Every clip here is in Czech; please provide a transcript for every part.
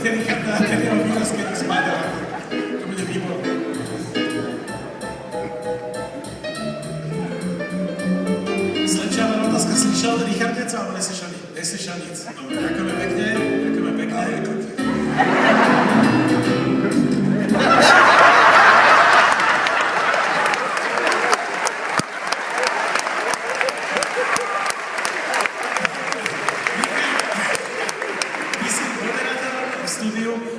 Keď Richard dá ten jeho výraz, keď spadá, to bude výborné. Sledčáva otázka, slyšel Richard něco, alebo neslyšel nic? Dobre, ďakujeme pekne, ďakujeme pekne.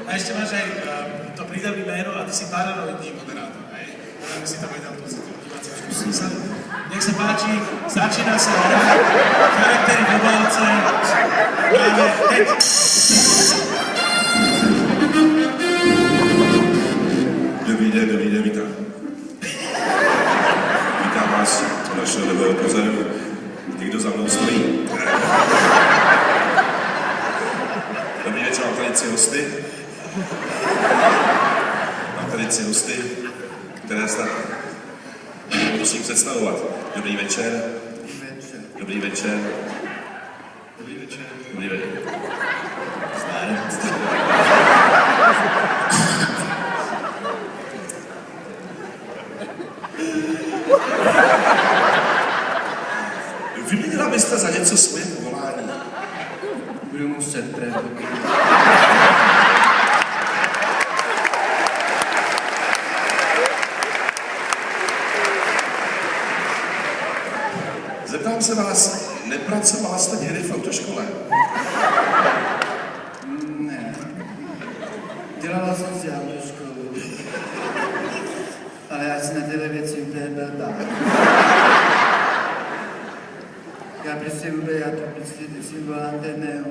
A ešte máš aj to prídavné jméno a ty si paranoidný moderátor, hej? Aby si to vedel pozitívne. Nech sa páči, začína sa hrať, charaktery v obálce, máme teď. Dobrý den, vítám. Vítám vás u našeho nového pořadu. Někdo za mnou stojí. Dobrý večer, mám tady tři hosty. Mám tady tři hosty, které snad musím představovat. Dobrý večer. Dobrý večer. Dobrý večer. Dobrý večer. Vyměnila byste za něco svoje povolání? Budu muset, Zeptám se vás, nepracovala jste někdy v autoškole? Ne. Dělala jsem si autoškolu. Ale já si na tyhle věci úplně blbá. Já prostě vůbec, já to prostě si volám ten neho.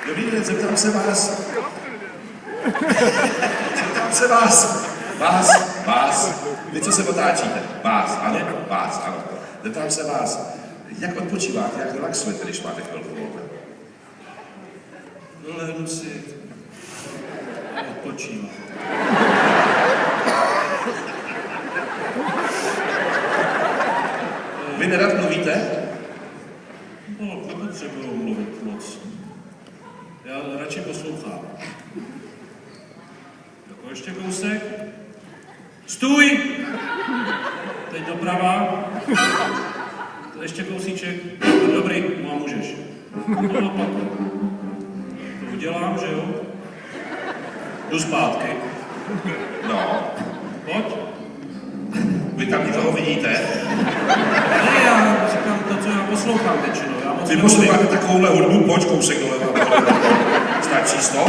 Dobrý den, zeptám se vás, vy co se otáčíte? Vás, ano. Zeptám se vás, jak odpočíváte, jak relaxujete, když máte chvilku volna? Lehnu si, odpočívám. Vy nerad mluvíte? No, nepotřebuju mluvit moc. Já radši poslouchám. Jako ještě kousek. Stůj! Teď doprava. Ještě kousíček. Dobrý, no a můžeš. No pak. To udělám, že jo? Jdu zpátky. No. Pojď. Vy tam někoho vidíte? Ne, já říkám to, co já poslouchám většinou. Vy posloucháte takovouhle hudbu, pojď kousek doleva. Stačí to?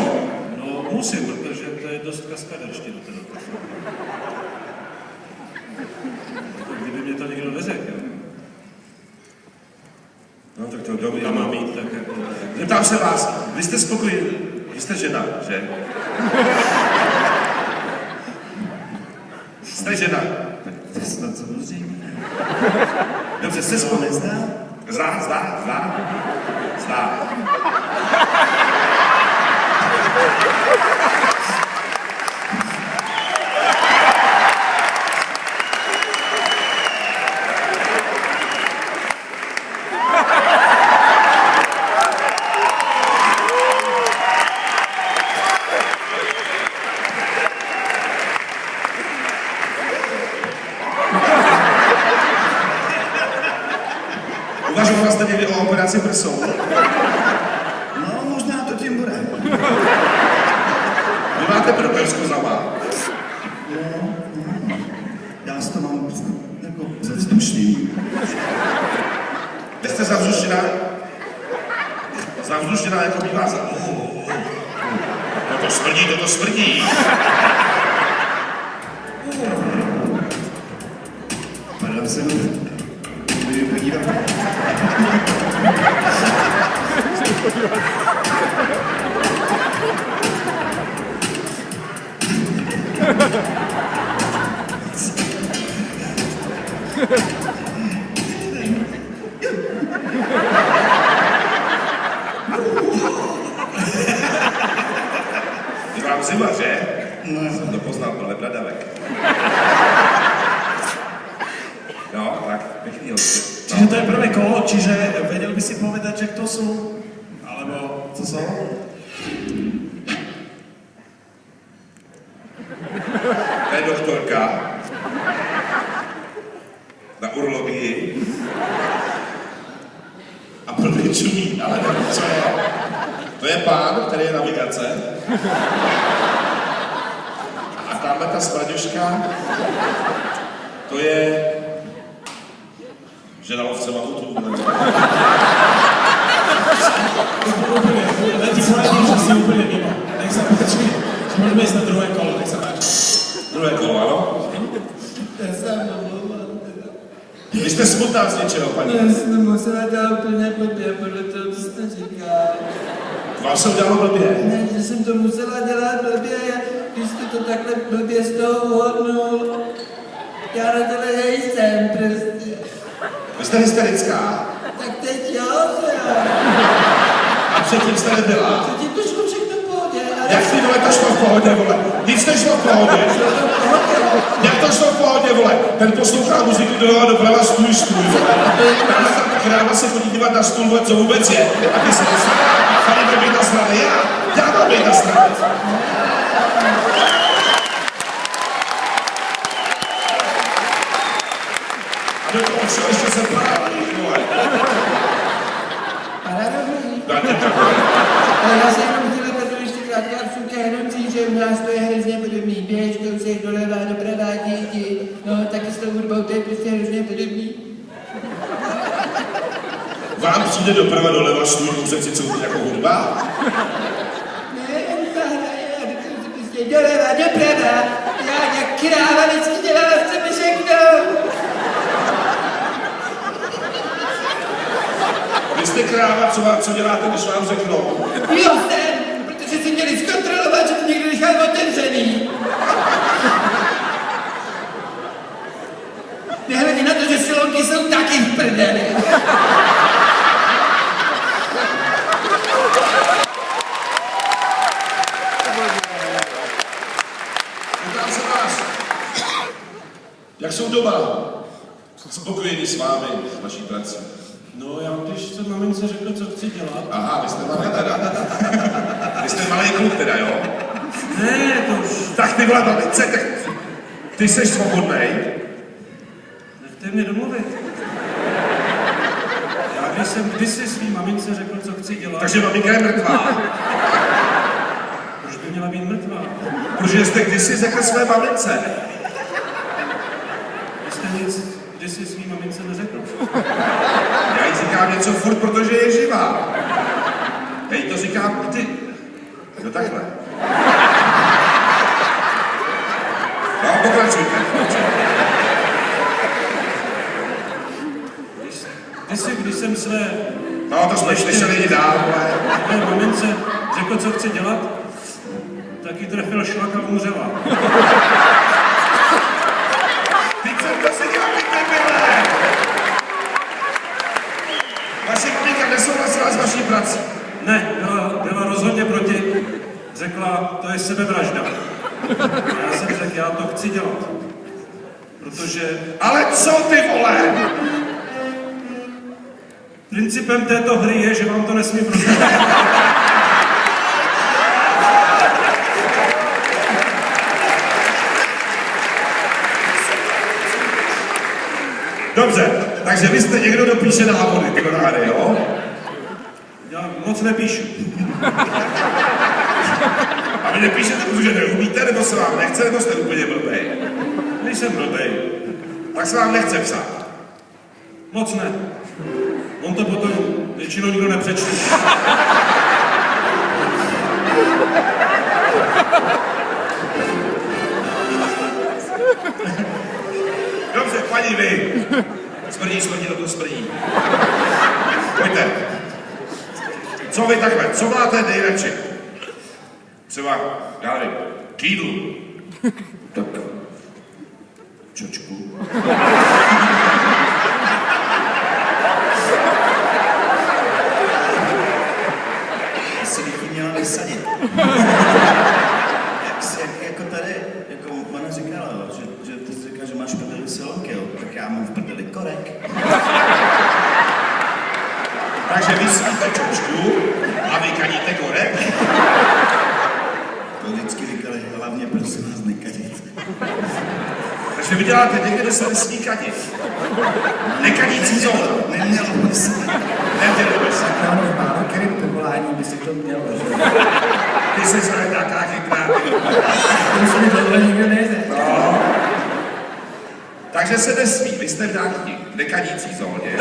No musím, protože to je dost kaskaderština teda. Kdyby mě to někdo neřekl. No tak to dobrý. Tam mám jít tak jako... Zeptám se vás, vy jste spokojený, vy jste žena, že? Jste žena. To je snad samozřejmě. Dobře, jste spokojený. Zdá. Uvažovala jste někdy o operaci prsou? No, možná to tím bude. Vy máte propelsku zama. No. Já si to mám jako zavzdušný. Vy jste zavzdušená? Zavzdušená jako bývá za... No to smrdí. Padal jsem. Můžu podívat. tak, pekný hosty. Čiže to je prvé kolo, čiže vedel by si povedať, že kto sú? Alebo co sú? To je doktorka na urologii a blbě čumí, ale nevím, co je. To je pán, který je navigace. A tamhle ta splaďuška, to je žena lovce mamutů. Len ti poradím, že si úplne mimo. Nech sa páči. Môžeme ísť na druhé kolo, nech sa páči. Druhé kolo, ano? Vy jste smutná z něčeho, paní. Já jsem to musela dát úplně blbě, podle toho, co jste říkal. Vám se udělalo blbě? Ne, že jsem to musela dělat blbě, když jste to takhle blbě z toho uhodnul. Já na tohle nejsem prostě. Vy jste hysterická. Tak teď jo, že jo. A předtím jste nebyla. Předtím to šlo všechno v pohodě. Jak ty vole, to šlo v pohodě, vole? Nic nešlo v pohodě. Jak to šlo v pohodě, vole? Ten poslouchá muziku doleva doprava, stůj, vole. Kráva se chodí dívat na stůl, vole, co vůbec je. A ty se tady mám být na straně. Já mám být na straně. A do toho všeho ještě jsem parádní, vole. Parádní. Dáte to. Ale já se jenom chtěla tady ještě krátká vsuvka, jenom říct, že u nás to je hrozně podobný. Běž, kousek, doleva, doprava, děti. No, taky s tou hudbou, to je prostě hrozně podobný. Vám přijde doprava doleva, stůl, kousek si couvit jako hudba? Ne, já to prostě doleva, doprava. Já jak kráva vždycky dělala, chce mi řeknout. Vy jste kráva, co děláte, když vám řeknou? Jo, jsem, protože si měli zkontrolovat, že to někdo nechal otevřený. Nehledě na to, že silonky jsou taky v prdeli. Ptám se vás, jak jsou doma? Spokojení s vámi, s vaší prací. No já když jsem mamince řekl, co chci dělat. Aha, vy jste malý teda. Vy jste malý kluk teda, jo? Ne, to už. Tak ty vole mamince, tak ty jsi svobodnej. Nechte mě domluvit. Já když jsem kdysi svý mamince řekl, co chci dělat. Takže maminka je mrtvá. Proč by měla být mrtvá? Protože jste kdysi řekl své mamince. Vy jste nic kdysi svý mamince neřekl. Já jí říkám něco furt, protože je živá. Já jí to říkám i ty. No takhle. No, pokračujte. Když jsem své No, to jsme slyšeli i dál, ale... mamince řekl, co chci dělat, tak jí trefil šlak a umřela. Teď jsem to si dělal, ty debile! Vaše maminka nesouhlasila s vaší prací. Ne, byla rozhodně proti. Řekla, to je sebevražda. A já jsem řekl, já to chci dělat. Protože Ale co ty vole? principem této hry je, že vám to nesmí prostě. Dobře, takže vy jste někdo dopíše návody, tyko na hry, jo? Já moc nepíšu. A vy nepíšete, protože neumíte, nebo se vám nechce, nebo jste úplně blbej? Nejsem blbej. Tak se vám nechce psát. Moc ne. On to potom většinou nikdo nepřečte. Dobře, paní vy. Smrdí, do toho smrdí. Pojďte. Co vy takhle, co máte nejradši? Třeba, já nevím, k jídlu. Tak, čočku. Asi bych ji měla vysadit. Jako tady, jako ona říkala, že ty jsi říkala, že máš v prdeli silonky, jo, tak já mám v prdeli korek. Takže vy svíte čočku a vy kadíte korek? To vždycky říkali, hlavně prosím vás nekadit. Takže vy děláte někde, kde se nesmí kadit. Nekadící zóna. Nemělo by se. Nemělo by se. Ano, v málo kterým povolání by si to mělo, že? Ty jsi se nějaká chytrá. To už mi tohle nikdo nejde. No. Takže se nesmí, vy jste v nějaký nekadící zóně.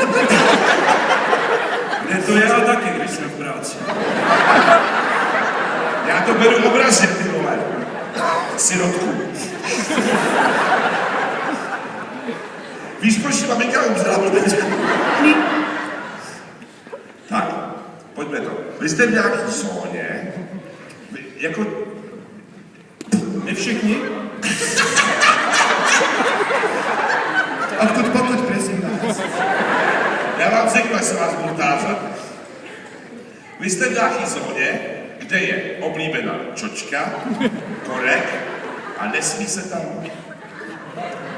Kde to já taky, když jsem v práci. Já to beru obrazně, ty vole. Sirotku. Víš, proč maminka umřela do teď? Tak, pojďme to. Vy jste v nějaký zóně, vy, jako... My všichni? Odkud pokud, prosím vás. Já vám řeknu, se vás budu tázat. Vy jste v nějaký zóně, kde je oblíbená čočka, korek a nesmí se tam...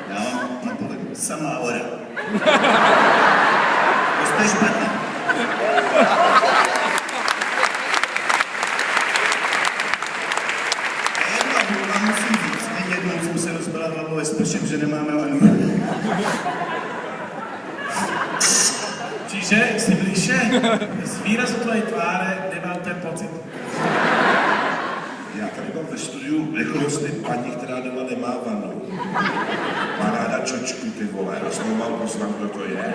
Já mám napovědu. Samá hora. To je špatný. A jedno, vám musím říct, jednou jsem se rozbila hlavu ve sprše, že nemáme lanu. Čiže si bližšie, z výrazu tvojej tváře nemám ten pocit. Já tady mám ve studiu jako hosty paní, která doma nemá vanu. Má ráda čočku, ty vole, roznou mám poznat, kdo to je.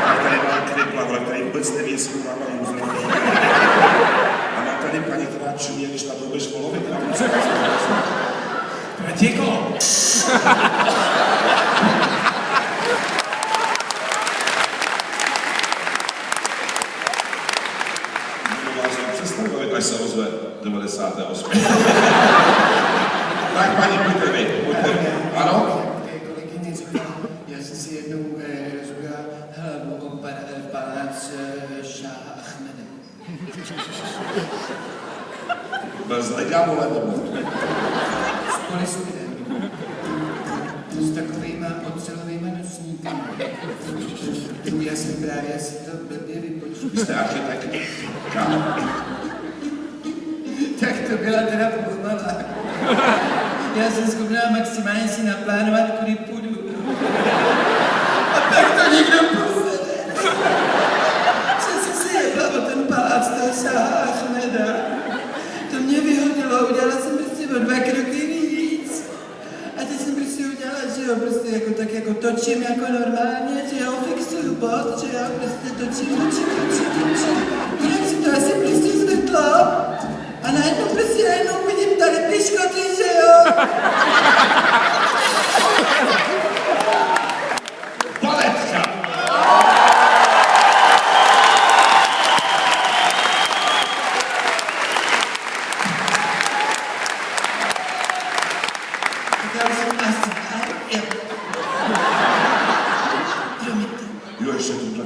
A tady má kripla, vole, který vůbec neví, jestli má umřela. A má tady paní, která čumí, když na to budeš volovit. Pretěko! Až se ozve 98. Tak paní, pojďte vy, pojďte vy. Ano? Kolegyně říká, já jsem si jednou rozbila hlavu o palác Šáha Achmeda. Byl z Legavole nebo? S polispidem. S takovýma ocelovýma nočníkama. Já jsem právě asi to blbě vypočul. Vy jste architekt. Tak to byla teda pochvala. Já jsem schopná maximálně si naplánovat, kudy půjdu. A pak to někdo povede. Přece si jebla o ten palác toho Šáha Achmeda. To mě vyhodilo, udělala jsem prostě o 2 kroky víc. A teď jsem prostě udělala, že jo, prostě jako tak jako točím jako normálně, že jo, fixuju bod, že jo, prostě točím. Jinak si to asi prostě zvrtlo. A najednou vidím tady piškoty, že jo? Baletka! Tak já už jsem asi, jo. Promiňte. Jo, ještě tuhle.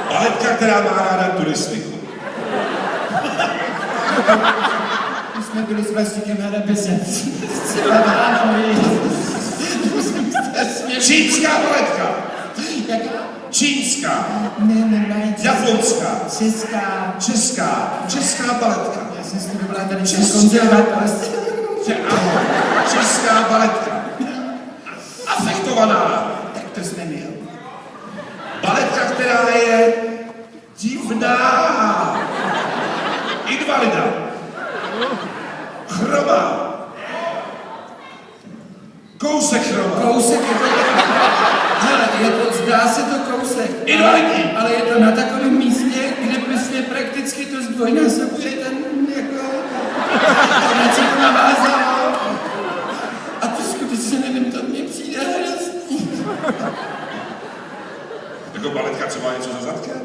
Baletka, která má ráda turistiku. My jsme byli s Vlastikem na Beset. Třeba Vánovi. Čínská baletka. Jaká? Čínská. Ne, normálně. Japonská. Česká. Česká baletka. Já jsem studovala tady konzervatoř. Ano, česká baletka. Afektovaná. Tak to jsme my, jo. Baletka, která je divná. Invalida. Chromá. Kousek chromá. Kousek je to... Hele, zdá se to kousek. Invalidní. Ale je to na takovém místě, kde prostě prakticky to zdvojnásobuje ten jako... Na co to navázalo. A to skutečně nevím, to mně přijde hrozný. Jako baletka, co má něco za zadkem?